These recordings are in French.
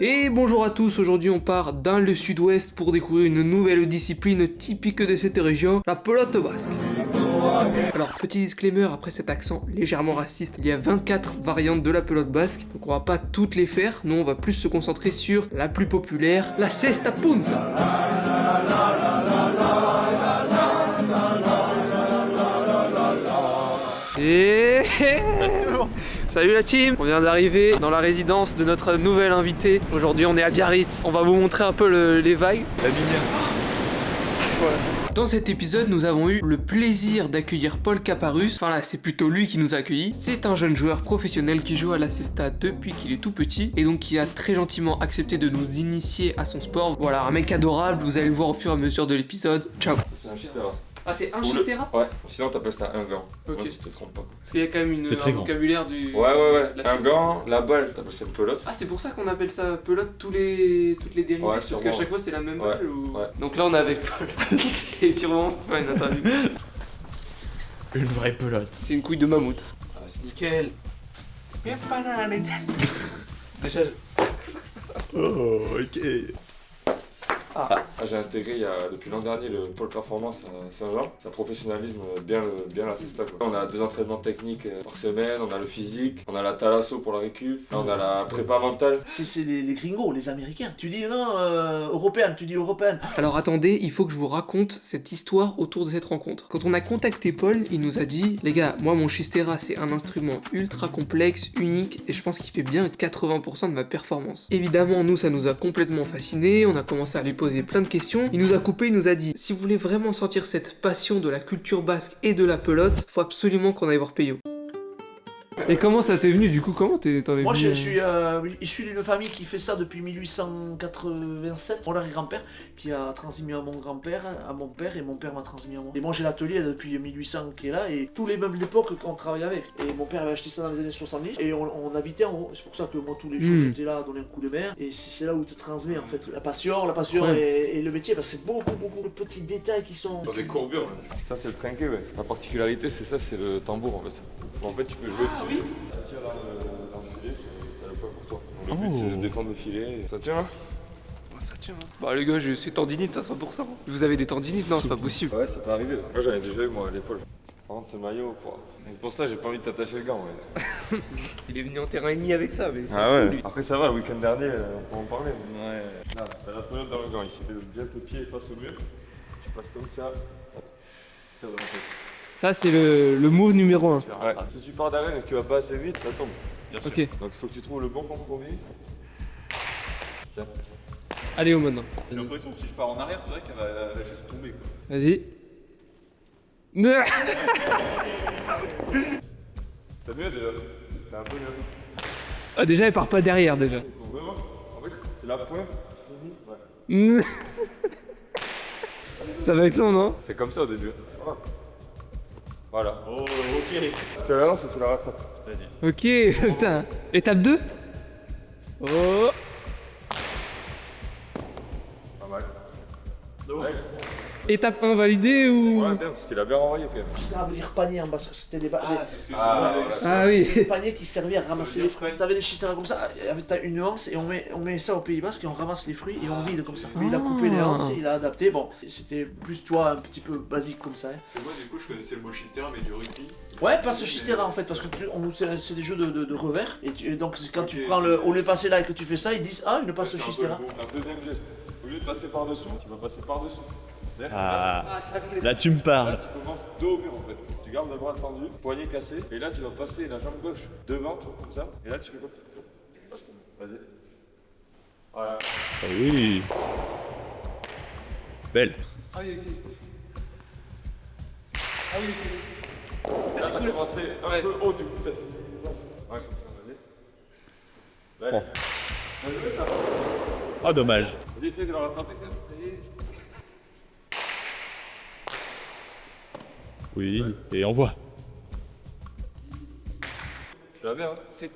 Et bonjour à tous, aujourd'hui on part dans le sud-ouest pour découvrir une nouvelle discipline typique de cette région, la pelote basque. Alors petit disclaimer, après cet accent légèrement raciste, il y a 24 variantes de la pelote basque, donc on va pas toutes les faire, nous on va plus se concentrer sur la plus populaire, la cesta punta. Et... Salut la team! On vient d'arriver dans la résidence de notre nouvel invité. Aujourd'hui on est à Biarritz. On va vous montrer un peu les vagues. La mignonne. Voilà. Dans cet épisode, nous avons eu le plaisir d'accueillir Paul Caparus. Enfin là, c'est plutôt lui qui nous a accueillis. C'est un jeune joueur professionnel qui joue à la cesta depuis qu'il est tout petit et donc qui a très gentiment accepté de nous initier à son sport. Voilà, un mec adorable, vous allez le voir au fur et à mesure de l'épisode. Ciao! C'est un chistera. Ah, c'est un chistera? Ouais, sinon t'appelles ça un gant. Ok. Ouais, tu te trompes pas. Parce qu'il y a quand même un vocabulaire du... Ouais. La Un gant, la balle, t'appelles ça une pelote. Ah, c'est pour ça qu'on appelle ça pelote toutes les dérivés, Ouais, parce sûrement, qu'à chaque fois c'est la même balle ou... Ouais. Donc là on est avec Paul. Et puis vraiment, ouais, une interview. Une vraie pelote. C'est une couille de mammouth. Ah, c'est Nickel. Déjà, Oh, ok. j'ai intégré depuis l'an dernier le pôle performance à Saint-Jean. Ça professionnalise bien la cesta, quoi. On a 2 entraînements techniques par semaine, on a le physique, on a la thalasso pour la récup, on a la prépa mentale. C'est les gringos, les américains. Tu dis non, européenne, tu dis européenne. alors attendez, il faut que je vous raconte cette histoire autour de cette rencontre. Quand on a contacté Paul, il nous a dit « Les gars, moi mon chistera c'est un instrument ultra complexe, unique, et je pense qu'il fait bien 80% de ma performance. » Évidemment, nous ça nous a complètement fascinés, on a commencé à lui poser plein de questions. Il nous a coupé, il nous a dit « Si vous voulez vraiment sentir cette passion de la culture basque et de la pelote, faut absolument qu'on aille voir Peyo. » Et comment ça t'est venu du coup? Comment t'en es Moi, venu je suis issu d'une famille qui fait ça depuis 1887. Mon arrière-grand-père qui a transmis à mon grand-père, à mon père, et mon père m'a transmis à moi. Et moi, j'ai l'atelier depuis 1800 qui est là, et tous les meubles d'époque qu'on travaille avec. Et mon père avait acheté ça dans les années 70, et on habitait en haut. C'est pour ça que moi, tous les jours, j'étais là à donner un coup de main. Et c'est là où tu te transmets en fait la passion Ouais. et le métier, parce que c'est beaucoup de petits détails qui sont. Dans des courbures. Ça c'est le trinquet, ouais. La particularité c'est ça, c'est le tambour en fait. En fait tu peux jouer dessus. oui. Tu tires dans le filet, t'as le poids pour toi. Donc, le but c'est de défendre le filet. Ça tient là? Ça tient, hein. Bah les gars, j'ai ces tendinites à 100%. Vous avez des tendinites? Non, c'est pas possible. Ouais, ça peut arriver. Moi j'en ai déjà eu moi à l'épaule. Par contre ce maillot, pour ça j'ai pas envie de t'attacher le gant. Ouais. Il est venu en terrain ennemi avec ça, mais... Ah ouais. Après ça va, le week-end dernier on peut en parler. Ouais. Là, t'as la pelote dans le gant ici. Bien tes pieds face au mur. Tu passes comme ça. Tire de la tête. Ça, c'est le move numéro 1. Ouais. Si tu pars d'arène et que tu vas pas assez vite, ça tombe. Bien sûr. Ok. Donc il faut que tu trouves le bon compromis. Tiens. Allez, au maintenant. J'ai l'impression que si je pars en arrière, c'est vrai qu'elle va juste tomber. Quoi. Vas-y. T'as mieux déjà? T'as un peu mieux. Ah, déjà, elle part pas derrière, déjà. Faut vraiment. En fait, c'est la pointe. Ouais. Ça va être long, non? C'est comme ça au début. Voilà. Oh, ok. Si tu la lances, tu la rattrapes. Vas-y. Ok, putain. Étape 2. Oh. Pas mal. Donc, Ouais. Étape 1 validée ou... Ouais, bien, parce qu'il a bien renvoyé quand même. Ça veut dire panier en bas, parce que c'était des c'est ce que Ah, c'est. voilà. Ah oui. C'est des paniers qui servaient à ramasser veut les dire fruits. panier. T'avais des chisteras comme ça, t'as une nuance et on met ça au Pays Basque et on ramasse les fruits et on vide comme ça. Mais il a coupé les hanches, il a adapté. Bon, c'était plus toi un petit peu basique comme ça. Hein. Et moi, du coup, je connaissais le mot chistera, mais du rugby. Ouais, pas ce chistera en fait, parce que c'est des jeux de revers. Et donc quand tu prends le. Au lieu de passer là et que tu fais ça, ils disent ah, une passe C'est un peu chistera. le mot. Un deuxième geste. Au lieu de passer par-dessous, tu vas passer par-dessous. Ah, là tu me Là, parles. tu commences dos au mur en fait. Tu gardes le bras tendu, poignet cassé, et là tu vas passer la jambe gauche devant, tu vois, comme ça, et là tu fais quoi? Vas-y. Voilà. Ah oui. Belle. Ah oui, ok. Et là, tu vas commencer un peu haut du coup, peut-être. Ouais, comme ça, vas-y. Allez. Vas-y, ça. Oh dommage. Vas-y, essaye de la rattraper. Oui, et on voit. Tu l'as bien, hein? C'est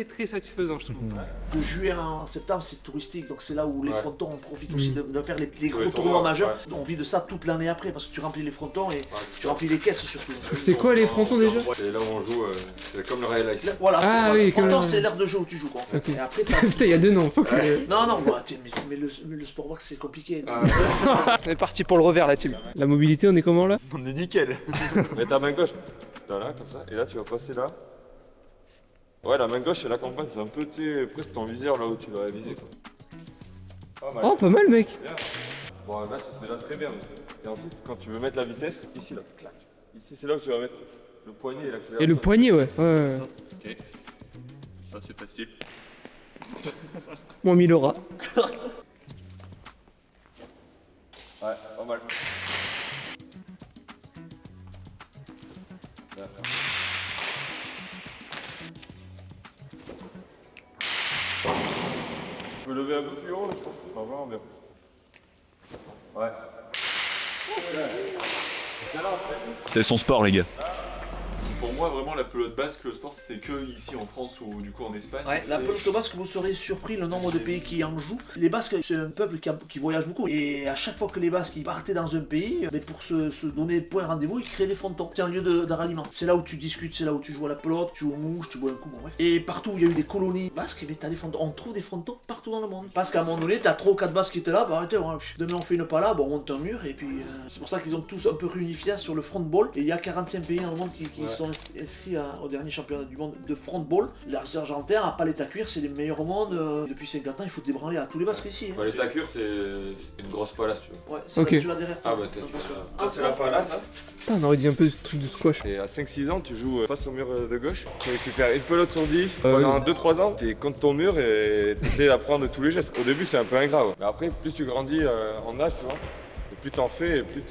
très satisfaisant, je trouve. De juillet à septembre, c'est touristique, donc c'est là où les Ouais. frontons on profite aussi de faire les gros Les tournois tournois, majeurs. ouais. On vit de ça toute l'année après parce que tu remplis les frontons et tu remplis les caisses surtout. C'est quoi les frontons déjà? C'est là où on joue, c'est comme le Real Ice. Voilà, Ah c'est oui, le fronton, comme- c'est l'aire de jeu où tu joues quoi. En fait. Ok. Et après, t'as- Putain, il y a deux noms, faut que... Non, non, bah, mais le sport box c'est compliqué. On est parti pour le revers, la team. La mobilité, on est comment là? On est nickel. Mets ta main gauche, là, comme ça, et là tu vas passer là. Ouais, la main gauche elle accompagne, c'est un peu, tu sais, presque ton viseur là où tu vas viser quoi. Pas mal. Oh, pas mal, mec. Bien. Bon, là ça se met là très bien. Et ensuite, quand tu veux mettre la vitesse, ici là, clac. Ici c'est là où tu vas mettre le poignet et l'accélérateur. Et le poignet, ouais. Ouais. Ok. Ça c'est facile. Moins 1000 aura. Ouais, pas mal. Tu peux lever un peu plus haut, je pense que ça va vraiment bien. Ouais. C'est son sport, les gars. Pour moi, vraiment, la pelote basque, le sport, c'était que ici en France ou du coup en Espagne. Ouais, la C'est- pelote basque, vous serez surpris le nombre de pays qui en jouent. Les Basques, c'est un peuple qui voyage beaucoup. Et à chaque fois que les Basques ils partaient dans un pays, mais pour se donner point rendez-vous, ils créaient des frontons. C'est un lieu de ralliement. C'est là où tu discutes, c'est là où tu joues à la pelote, tu joues aux mouches, tu bois un coup, bon, bref. Et partout où il y a eu des colonies basques, mais t'as des frontons. On trouve des frontons partout dans le monde. Parce qu'à un moment donné, t'as 3 ou 4 Basques qui étaient là, bah arrêtez, demain on fait une pala, bon, on monte un mur, et puis c'est pour ça qu'ils ont tous un peu réunifié sur le frontball. Et il y a 45 pays dans le monde qui sont inscrits au dernier championnat du monde de frontball. Les Argentins, à palette à cuire, c'est les meilleurs au monde. Depuis 50 ans, il faut débranler à tous les Basques ici. Bah, les tacures, c'est une grosse palace, tu vois. Ouais, c'est Ok. là que tu l'as derrière. Ah, bah, t'es. Ça, c'est la palace, hein. Putain, on aurait dit un peu ce truc de squash. Et à 5-6 ans, tu joues face au mur de gauche. Tu récupères une pelote sur 10. Ah Pendant oui. 2-3 ans, t'es contre ton mur et t'essaies d'apprendre tous les gestes. Au début, c'est un peu ingrat. Ouais. Mais après, plus tu grandis en âge, tu vois, et plus t'en fais et plus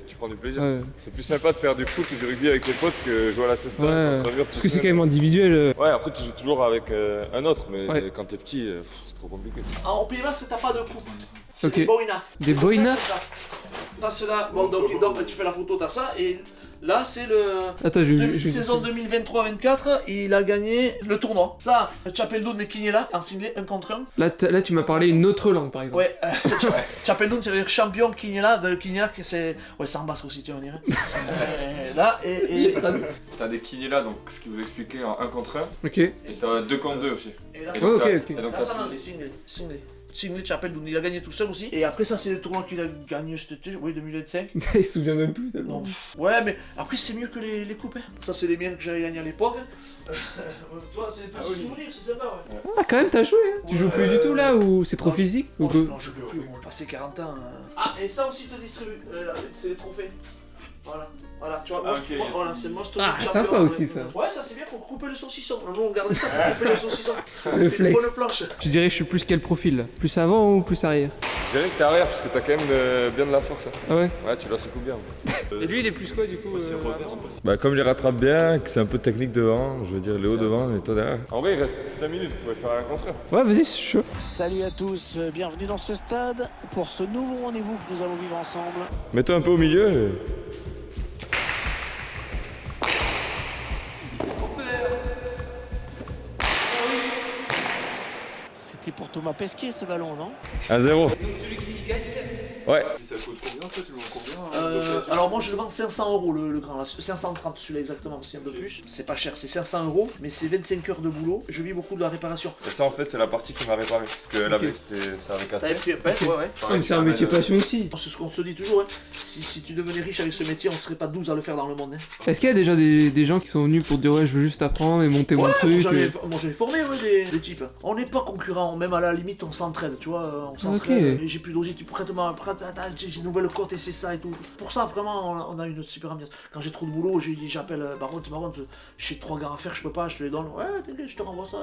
tu prends du plaisir. Ouais. C'est plus sympa de faire du foot ou du rugby avec tes potes que jouer à la cesta. Ouais. contre un mur tout Parce que c'est seul. quand même individuel. Ouais, après, tu joues toujours avec un autre. Mais Ouais. quand t'es petit, c'est trop compliqué. Ah, au Pays Basque, t'as pas de coupe. C'est Ok. des boinas. Des boinas? C'est ça. Ça, c'est là. Bon, donc, tu fais la photo, t'as ça. Et là, c'est le. Attends, Saison 2023-24, il a gagné le tournoi. Ça, Chapeldoun et Quiniela en singlé 1 contre 1. Là, tu m'as parlé une autre langue, par exemple. Ouais, Chapeldoun, c'est le champion Quiniela de Quiniela, qui c'est. Ouais, c'est en basque aussi, tu vas dire. Là, et T'as des Quiniela, donc ce qui vous expliquait en 1 contre 1. Ok. Et t'as 2 contre 2 aussi. et là, Et c'est donc, ok, t'as- ok. et donc, là, t'as c'est en plus- anglais, singlé. Singlé Chapeldoun, il a gagné tout seul aussi. Et après, ça, c'est le tournoi qu'il a gagné cet été, oui, 2025. Il se souvient même plus tellement. Non. Ouais, mais après, c'est mieux que les coupes. Hein. Ça, c'est les miennes que j'avais gagnées à l'époque. Tu vois, c'est des petits souvenirs, c'est sympa, ouais. Ah, quand même, t'as joué. Hein. Tu joues plus du tout là ou c'est trop physique ou Non, quoi non, je peux plus, on a passé 40 ans. Ah, et ça aussi, te distribue. C'est les trophées. Voilà, tu vois, Ah, most- ok. voilà, c'est Most Ah, Champion. sympa aussi, ça. Ouais, ça c'est bien pour couper le saucisson. Nous on gardait ça pour couper le saucisson. Le Une flex. bonne planche. Tu dirais que je suis plus quel profil là? Plus avant ou plus arrière? Je dirais que t'es arrière parce que t'as quand même bien de la force. Hein. Ah ouais? Ouais, tu la secoues bien. Et lui, il est plus quoi du coup C'est revers impossible. Bah comme il rattrape bien, que c'est un peu technique devant, je veux dire les hauts devant et toi derrière. En vrai il reste 5 minutes, vous pouvez faire un contre. Ouais, vas-y, c'est chaud. Salut à tous, bienvenue dans ce stade pour ce nouveau rendez-vous que nous allons vivre ensemble. Mets-toi un peu au milieu. C'était pour Thomas Pesquet ce ballon, non? 1-0. Ouais. Ça coûte combien ça? Tu le vends combien Alors moi je le vends 500 € le grand là, 530 celui-là exactement, parce qu'il y en a un peu plus. C'est pas cher, c'est 500 €, mais c'est 25 heures de boulot. Je vis beaucoup de la réparation. Et ça en fait c'est la partie qui m'a réparé, parce que la veste ça avait T'as cassé. fait ouais. Ah, mais c'est un métier passion aussi. C'est ce qu'on se dit toujours, hein. Si tu devenais riche avec ce métier, on serait pas 12 à le faire dans le monde. Hein. Est-ce qu'il y a déjà des gens qui sont venus pour te dire ouais, je veux juste apprendre et monter mon Ouais, truc moi j'avais formé des types. On n'est pas concurrents, même à la limite on s'entraide, tu vois, on s'entraide. Ok. Et j'ai plus d'osier, tu prêtes moi, attends, j'ai une nouvelle cote et c'est ça et tout. Pour ça vraiment on a une super ambiance. Quand j'ai trop de boulot, j'appelle Baron, j'ai 3 gars à faire, je peux pas, je te les donne. Ouais, t'inquiète, je te renvoie ça.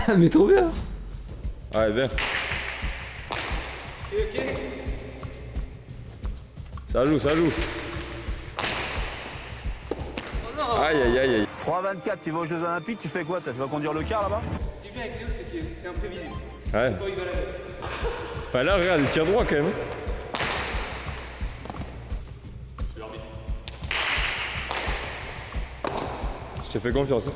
Ah, mais trop bien. Ouais bien. Ça joue. Aïe aïe aïe aïe. 3-24, tu vas aux Jeux Olympiques, tu fais quoi? Tu vas conduire le car là-bas? Ce qui est bien avec Léo, c'est que c'est imprévisible. Ouais. Quand il va la mettre. Enfin là regarde, il tire droit quand même. Je t'ai fait confiance. Hein.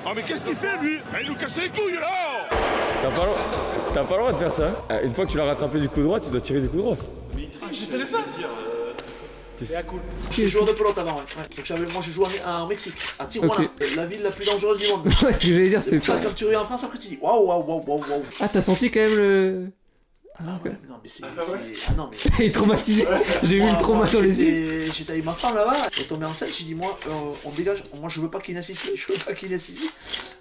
Ah mais qu'est-ce qu'il fait lui? Il nous casse les couilles là. T'as pas le droit de faire ça. Une fois que tu l'as rattrapé du coup droit, tu dois tirer du coup droit. Je savais pas. C'est cool. J'étais joueur de pelote avant, ouais. Donc moi j'ai joué en Mexique, à Tijuana, la ville la plus dangereuse du monde. Ouais, ce que j'allais dire, c'est ça. pas. Quand tu reviens en France, après tu dis waouh. Ah, t'as senti quand même le. Ah ouais, non mais c'est... Ah non mais... Il est traumatisé. J'ai vu le trauma dans les yeux. J'étais avec ma femme là-bas, elle est tombée enceinte, j'ai dit moi, on dégage, moi je veux pas qu'il naisse ici,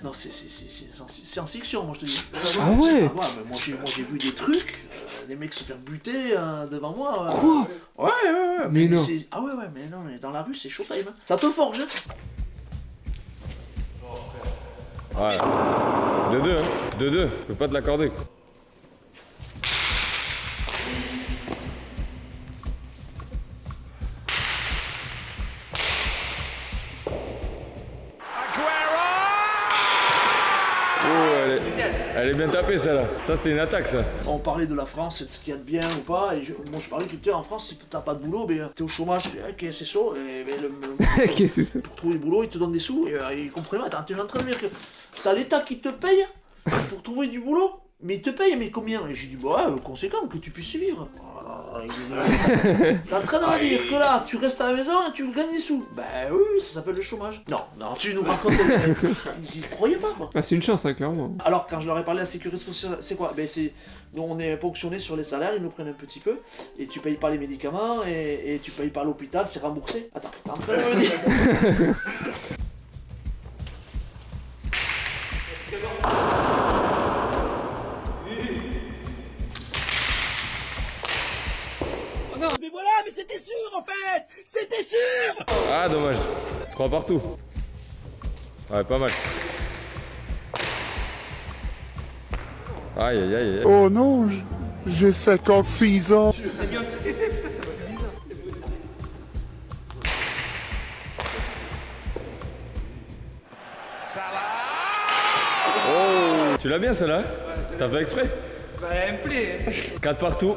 Non c'est science-fiction, moi je te dis. Ah ouais. Ah ouais, mais moi j'ai vu des trucs, des mecs se faire buter devant moi. Quoi? Ouais. Mais non. Ah ouais, mais non, mais dans la rue c'est chaud time. Ça te forge. Ouais. 2-2, hein. 2-2, je peux pas te l'accorder. Elle est bien tapée celle-là. Ça c'était une attaque ça. On parlait de la France, de ce qu'il y a de bien ou pas, et moi je parlais que en France, si t'as pas de boulot, t'es au chômage, ok c'est chaud, et Ok, c'est ça. pour trouver du boulot, ils te donnent des sous, et ils comprennent pas, attends, tu es en train de dire que t'as l'État qui te paye pour trouver du boulot, mais il te paye, mais combien? Et j'ai dit, bah ouais, conséquent, que tu puisses vivre. T'es en train de me dire que là, tu restes à la maison et tu gagnes des sous. Bah oui, ça s'appelle le chômage. Non, tu nous racontes. Ils y croyaient pas, quoi. Ah, c'est une chance, hein, clairement. Alors, quand je leur ai parlé de la sécurité sociale, c'est quoi? Ben c'est... Nous, on est ponctionné sur les salaires, ils nous prennent un petit peu, et tu payes pas les médicaments, et tu payes pas l'hôpital, c'est remboursé. Attends, t'es en train de me dire... Mais voilà, mais c'était sûr en fait. C'était sûr. Ah dommage. 3 partout. Ouais, pas mal. Aïe. Oh non, j'ai 56 ans. Oh, tu l'as bien celle-là? T'as fait exprès? Bah, elle me plaît. 4 partout.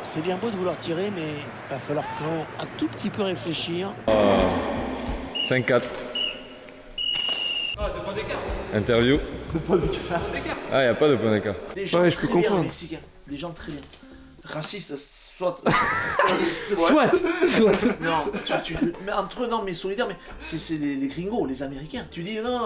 C'est bien beau de vouloir tirer, mais il va falloir quand même un tout petit peu réfléchir. 5-4. Interview. Ah, y a pas de point d'écart. Des gens Ouais, je peux très bien, comprendre. Mexicains. Des gens très bien. Racistes, soit... Soit. Non, mais entre eux, non, mais solidaires, mais c'est les gringos, les américains. Tu dis non,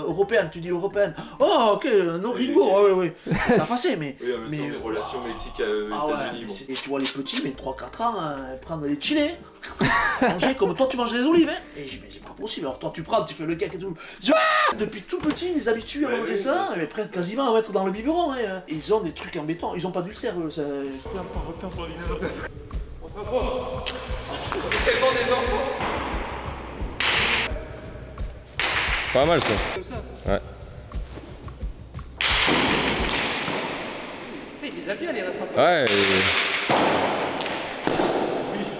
européenne, tu dis européenne. Oh, ok, nos gringos, ouais. Ça a passé, mais. Oui, en même temps, les relations Mexique-États-Unis. Ouais, et tu vois les petits, mais 3-4 ans, prendre les chilés. Manger comme toi, tu manges les olives, hein. Et j'ai dit, mais c'est pas possible. Alors toi, tu prends, tu fais le cake et tout. Depuis tout petit, ils les habituent à manger ça, mais presque quasiment à mettre dans le biberon, hein. Et ils ont des trucs en béton, ils ont pas d'ulcère, eux. Ça... Pas mal ça. Ouais. Il les a bien, les rattrapages. Ouais.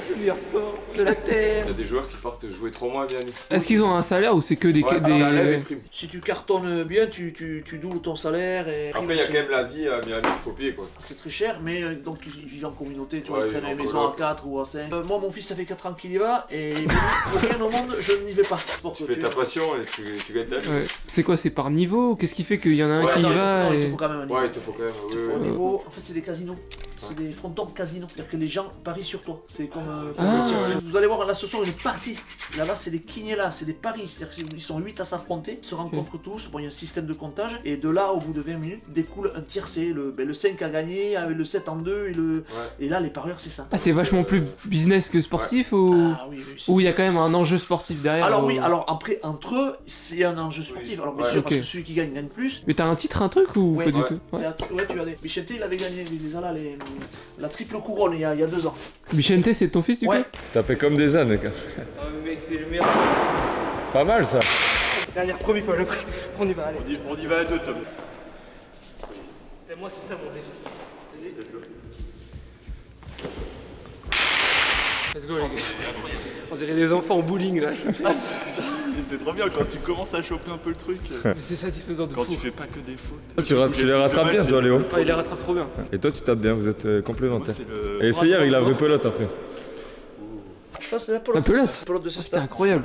Le meilleur sport de la Terre. Il y a des joueurs qui partent jouer 3 mois à Miami. Est-ce qu'ils ont un salaire ou c'est que des. Salaire et prime. Si tu cartonnes bien, tu doubles ton salaire. Et Après, il y a quand même la vie à Miami qu'il faut payer quoi. c'est très cher, mais donc ils vivent en communauté, tu vois, Ouais, ils prennent ils des vivent en maisons à coloc. 4 ou à 5. Moi, mon fils, ça fait 4 ans qu'il y va, et il me dit, pour rien au monde, je n'y vais pas. Pour Tu que fais ta passion et tu gagnes ta vie. Ouais. C'est quoi, c'est par niveau? Qu'est-ce qui fait qu'il y en a un Ouais, qui y Non, va il te et... faut quand même un niveau. Ouais, il te faut quand même. Il te faut un niveau. En fait, c'est des casinos. C'est des frontons de casinos. C'est-à-dire que les gens parient sur toi. C'est comme Ah. le tiercé. Vous allez voir là ce soir une partie. Là-bas, c'est des quiniélas, c'est des paris. C'est-à-dire qu'ils sont 8 à s'affronter, ils se rencontrent tous. Bon, il y a un système de comptage. Et de là, au bout de 20 minutes, découle un tiercé. Le 5 a gagné, avec le 7 en 2. Et là, les parieurs, c'est ça. Ah, c'est vachement plus business que sportif ou... Ah oui, c'est Ou il y a ça. quand même un enjeu sportif derrière Alors ou- oui, alors après, entre eux, c'est un enjeu sportif. Alors bien Ouais. sûr, Ok. parce que celui qui gagne plus. Mais t'as un titre, un truc ou Ouais. pas du Ouais. tout? Ouais. Ouais, tu as des. Michente, il avait gagné la triple couronne il y a 2 ans. Vicente, c'est ton fils du Ouais. coup? T'as fait comme des ânes, quoi. Mec, c'est le meilleur. Pas mal ça. Dernière, promis pas le coup. On y va, allez. On y va à deux, Tom. Moi, c'est ça mon défi. Vas-y. Let's go, les gars. On dirait des enfants en bowling là. C'est trop bien quand tu commences à choper un peu le truc. Mais c'est satisfaisant de Quand fou. tu fais pas que des fautes. Tu les rattrapes bien, toi, Léo. Ah, il les rattrape trop bien. Et toi, tu tapes bien, vous êtes Moi, complémentaires. c'est le. Et essayez avec la vraie pelote après. Ça, c'est la La pelote. La pelote de ce C'était stade. incroyable.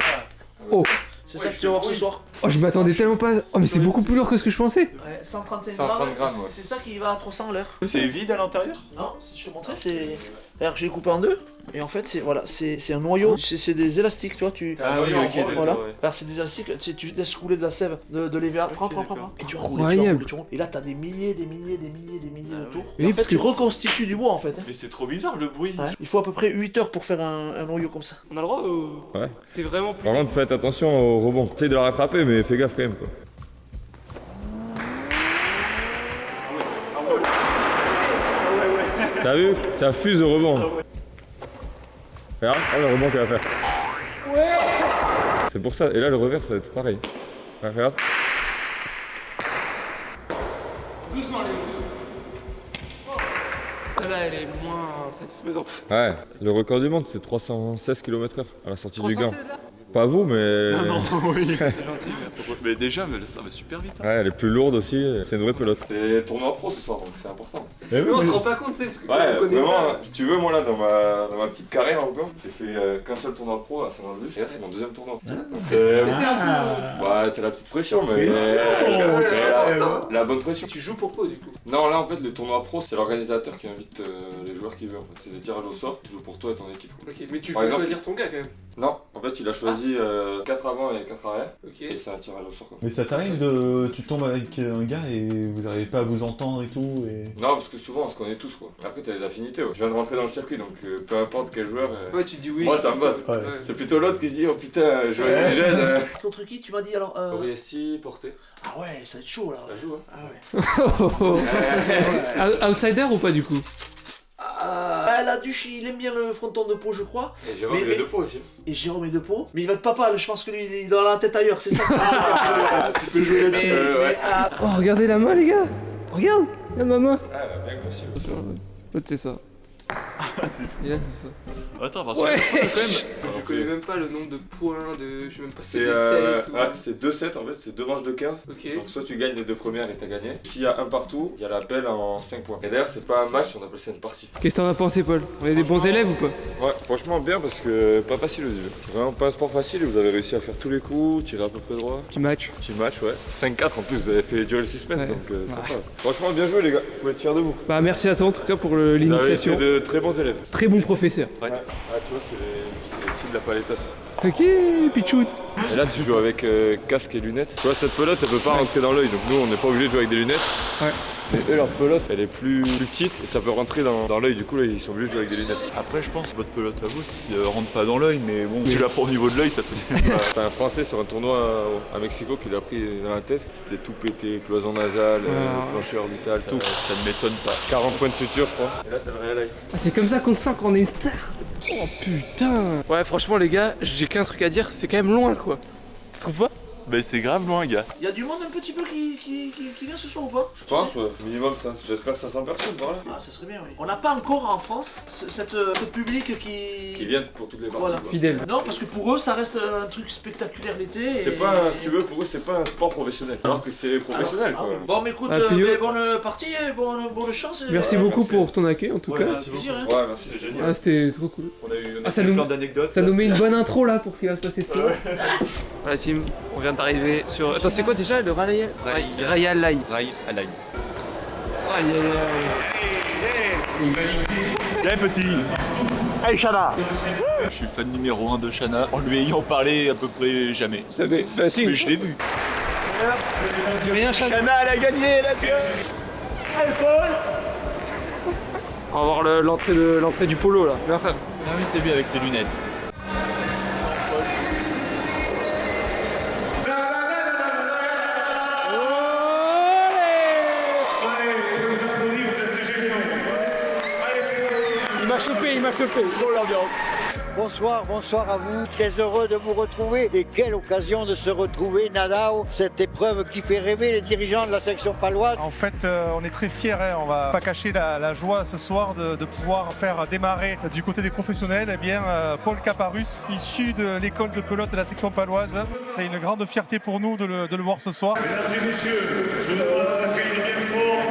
Oh, C'est ça que tu vas voir ce soir. oh, je m'attendais tellement pas. Oh, mais c'est beaucoup plus lourd que ce que je pensais. Ouais, 135 130 grammes, ouais. C'est ça qui va à 300 à l'heure. C'est vide à l'intérieur? Non, si je te montrais, c'est. D'ailleurs, j'ai coupé en deux. Et en fait, c'est voilà, c'est un noyau. C'est des élastiques, tu vois. Ah oui, ok, d'accord. Voilà. Ouais. Alors, c'est des élastiques. Tu laisses couler de la sève de l'hiver. Prends. Et tu roules, Incroyable. tu roules. Et là, t'as des milliers autour. Oui, Et en fait, parce tu que- reconstitues du bois en fait. Hein. Mais c'est trop bizarre le bruit. Ouais. Il faut à peu près 8 heures pour faire un noyau comme ça. On a le droit Ouais. C'est vraiment plus. Par contre, faites attention au rebond. Essaye de la rattraper, mais fais gaffe quand même, quoi. T'as vu? Ça fuse au rebond. Regarde, le rebond qu'elle va faire. C'est pour ça. Et là, le revers, ça va être pareil. Ouais, regarde. Doucement, Léo. Celle-là, elle est moins satisfaisante. Ouais, le record du monde, c'est 316 km/h à la sortie du Gand. 316 là. Pas vous, mais. Ah non, oui. C'est gentil, merci. Mais déjà, mais ça va super vite. Hein. Ouais, elle est plus lourde aussi. C'est une vraie pelote. C'est tournoi pro ce soir, donc c'est important. Mais on se rend pas compte, tu sais, parce que Ouais, on connaît vraiment, pas. si tu veux, moi là, dans ma petite carrière encore, j'ai fait qu'un seul tournoi pro à Saint-André, et là c'est mon deuxième tournoi. C'est. Ouais, t'as la petite pression, mais. La bonne pression. Tu joues pour quoi du coup? Non, là en fait, le tournoi pro, c'est l'organisateur qui invite les joueurs qu'il veut. En fait. C'est des tirages au sort, tu joues pour toi et ton équipe. Ok, mais tu Par peux exemple- choisir ton gars quand même. Non, en fait, il a choisi 4 avant et 4 arrière, Ok. et c'est un tirage au sort comme ça. Mais ça t'arrive de. Tu tombes avec un gars et vous arrivez pas à vous entendre et tout et. Non, parce que souvent on se connaît tous quoi. Après, t'as les affinités. Ouais. Je viens de rentrer dans le circuit, donc peu importe quel joueur. Ouais, tu dis oui. Moi, ça me va. Ouais. Ouais. C'est plutôt l'autre qui se dit oh putain, je vois les jeunes. Contre qui tu m'as dit alors Oriesti, Porté, Ah ouais, ça va être chaud là. ça joue hein. Ah ouais. Outsider ou pas du coup? La Duche, il aime bien le fronton de Pau, je crois. Et Jérôme, Mais- il est de peau aussi. Et Jérôme est de Pau. Mais il va être papa, je pense que lui, il est dans la tête ailleurs, c'est ça. Tu peux jouer Mais, ouais. Oh, regardez la main, les gars! Regarde! Regarde ma main! Ah, elle a bien grossi. C'est ça. Et là, c'est ça. Attends, parce que Ouais! quand même. Je connais même pas le nombre de points, je sais même pas si C'est des sets ou- ouais, c'est 2 sets en fait, c'est 2 manches de 15. Ok. Donc soit tu gagnes les 2 premières et t'as gagné. S'il y a un partout, il y a l'appel en 5 points. Et d'ailleurs, c'est pas un match, on appelle ça une partie. Qu'est-ce que t'en as pensé, Paul? On est des bons élèves ou pas? Ouais, franchement bien parce que pas facile au début. C'est vraiment pas un sport facile et vous avez réussi à faire tous les coups, tirer à peu près droit. Petit match. Petit match, ouais. 5-4 en plus, vous avez fait durer le suspense Ouais. donc sympa. Franchement, bien joué les gars, vous pouvez être fiers de vous. Bah, merci à toi en tout cas pour Vous avez l'initiation. été de très bons élèves. Très bon professeur. Ouais. Ah, tu vois, c'est les petits de la paletta ça. Ok, Pichoun. Et là, tu joues avec casque et lunettes. Tu vois, cette pelote, elle peut pas rentrer dans l'œil. Donc nous, on n'est pas obligé de jouer avec des lunettes. Ouais. Mais eux, leur pelote, elle est plus petite et ça peut rentrer dans l'œil. Du coup, là, ils sont obligés de jouer avec des lunettes. Après, je pense que votre pelote à vous, s'il rentre pas dans l'œil, mais bon, tu l'as pas au niveau de l'œil, ça fait. T'as un Français sur un tournoi à Mexico qui l'a pris dans la tête. C'était tout pété, cloison nasale, plancher orbital, tout. Ça ne m'étonne pas. 40 points de suture, je crois. Et là, t'as le réel œil. Ah, c'est comme ça qu'on se sent quand on est star. Oh putain. Ouais, franchement, les gars, j'ai qu'un truc à dire, c'est quand même loin quoi. Tu trouves pas? Bah, c'est grave loin, gars. Il y a du monde un petit peu qui vient ce soir ou pas? Je pense, ouais. Minimum ça. J'espère 500 personnes, voilà. Ah, ça serait bien, oui. On n'a pas encore en France ce public Qui viennent pour toutes les parties. Voilà. quoi. Fidèle. Non, parce que pour eux, ça reste un truc spectaculaire l'été. C'est et- pas, si tu veux, pour eux, c'est pas un sport professionnel. Alors que c'est professionnel, Ah, quoi. bon, mais écoute, Ah, puis, mais bonne partie, bonne chance. Merci beaucoup pour ton accueil en tout cas. merci plaisir, beaucoup. hein. Ouais, merci. C'est génial. Ah, c'était trop cool. On a eu Ah, ça nous- plein d'anecdotes. Ça là, nous met c'est- une bonne intro là pour ce qui va se passer ce soir. Voilà, team, on vient d'arriver sur. Attends, c'est quoi déjà le Raya Line? Rail à line. Eh petit. Hey Chana. Je suis fan numéro 1 de Shana, en lui ayant parlé à peu près jamais. Ça fait facile. Mais je l'ai vu. C'est rien, Chana. Elle a gagné, la On va voir l'entrée du polo là. Mais enfin. Ah oui, c'est lui avec ses lunettes. Il m'a chopé, Trop l'ambiance. Bonsoir à vous. Très heureux de vous retrouver. Et quelle occasion de se retrouver, Nadao. Cette épreuve qui fait rêver les dirigeants de la section paloise. En fait, on est très fiers. On va pas cacher la joie ce soir de pouvoir faire démarrer du côté des professionnels. Eh bien, Paul Caparus, issu de l'école de pelote de la section paloise. C'est une grande fierté pour nous de le voir ce soir. Mesdames et messieurs, je dois accueillir bien fort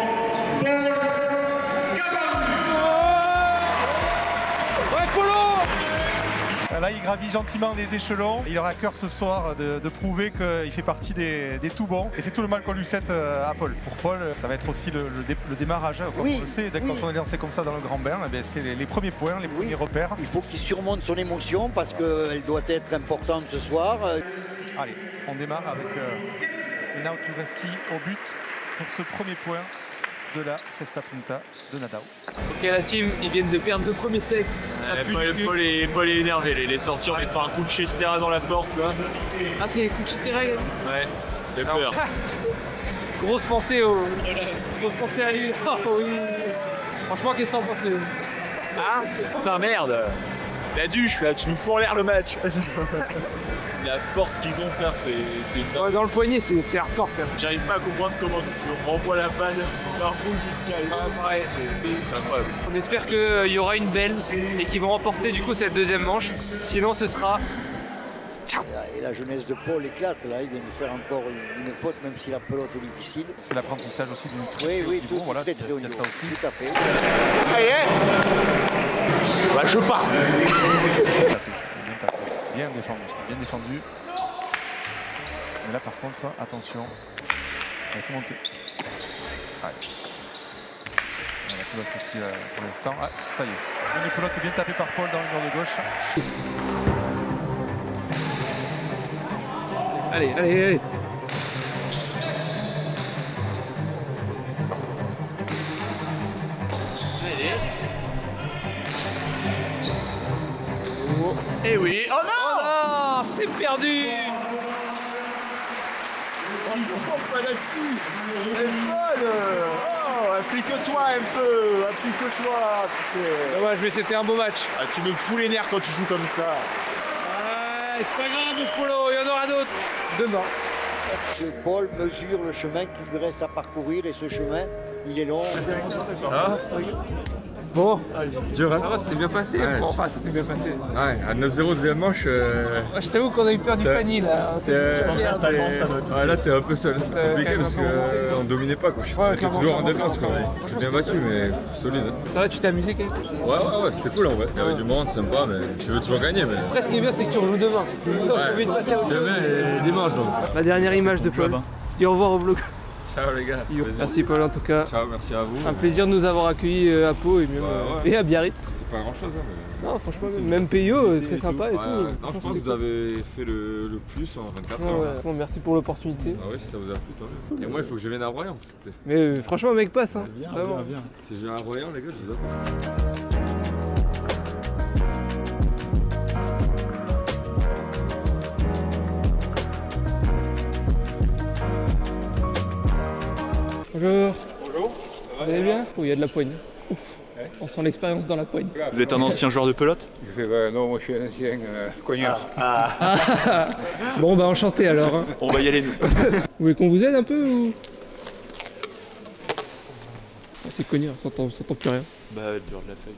Paul Caparus. Ouais, Polo! Là, il gravit gentiment les échelons. Il aura à cœur ce soir de prouver qu'il fait partie des tout bons. Et c'est tout le mal qu'on lui souhaite à Paul. Pour Paul, ça va être aussi le démarrage. Comme on le sait, quand on est lancé comme ça dans le grand bain, c'est les premiers points, les premiers repères. Il faut qu'il surmonte son émotion parce qu'elle doit être importante ce soir. Allez, on démarre avec Enao Turesti au but pour ce premier point de la Cesta Punta de Nadao. Ok, la team, ils viennent de perdre le premier set. Paul est énervé, il est sorti, on va faire un coup de chestera dans la porte là. Ah, c'est les coups de Chestera? Ouais, j'ai peur. Grosse pensée à lui. Oh oui. Franchement, qu'est-ce que t'en penses, Léo? Ah, putain merde. La duche là, tu nous fous en l'air le match. La force qu'ils ont frère, c'est une... Ouais, dans le poignet, c'est hardcore frère. J'arrive pas à comprendre comment tu renvoies la balle par bout jusqu'à... Ouais, c'est incroyable. on espère qu'il y aura une belle et qu'ils vont remporter du coup cette deuxième manche. Sinon, ce sera... Et la jeunesse de Paul éclate. Là, il vient de faire encore une faute, même si la pelote est difficile. C'est l'apprentissage aussi du très haut Oui, niveau. Voilà, très haut il y a niveau. ça aussi. Tout à fait. Bah je pars. Bien défendu, ça, bien défendu. Mais là par contre, attention, il faut monter. Allez. La pelote qui pour l'instant. Ah, ça y est. Une pelote bien tapée par Paul dans le mur de gauche. Allez, allez, allez. Eh oui, oh non. Oh non, c'est perdu. Pas là-dessus. Paul, oh, applique-toi un peu, applique-toi. Dommage, mais c'était un beau match. Ah, tu me fous les nerfs quand tu joues comme ça. Ah, c'est pas grave, mon Polo, il y en aura d'autres. Demain. Paul mesure le chemin qu'il lui reste à parcourir et ce chemin, il est long. Bon, Dur, hein? ça va, c'est bien passé. Ouais. Bon, enfin, ça s'est bien passé. Ouais, à 9-0 deuxième manche. Moi, je t'avoue qu'on a eu peur du Fanny là. Là, t'es un peu seul. C'est compliqué parce qu'on dominait pas quoi. On était toujours en défense quoi. C'est bien battu, mais solide. Ça va, tu t'es amusé quand même? Ouais, c'était cool en vrai. Il y avait du monde, sympa, mais tu veux toujours gagner. Mais... Après, ce qui est bien, c'est que tu rejoues demain. Donc, faut vite passer à autre chose. Demain et dimanche donc. La dernière image de Paul. Dis au revoir au blog. Ciao les gars. Merci Paul en tout cas. Ciao, merci à vous. Un plaisir de nous avoir accueillis à Pau et, même, et à Biarritz. C'est pas grand chose, hein, mais... Non, franchement, même Peyo, très sympa et tout. Non, je pense que vous avez fait le plus en 24 heures. Ouais. Bon, merci pour l'opportunité. Ah ouais, si ça vous a plu, tant mieux. Et moi, il faut que je vienne à Royan. Mais franchement, mec, passe. Hein. Viens. Si je viens à Royan, les gars, je vous appelle. Bonjour. Bonjour. Vous allez bien? Oui, il y a de la poigne. Ouf. Ouais. On sent l'expérience dans la poigne. Vous êtes un ancien joueur de pelote? Non, moi je suis un ancien cogneur. Bon, bah enchanté alors. Hein. On va y aller nous. Vous voulez qu'on vous aide un peu ou... C'est cogneur, ça s'entend plus rien. Bah, elle dure de la feuille.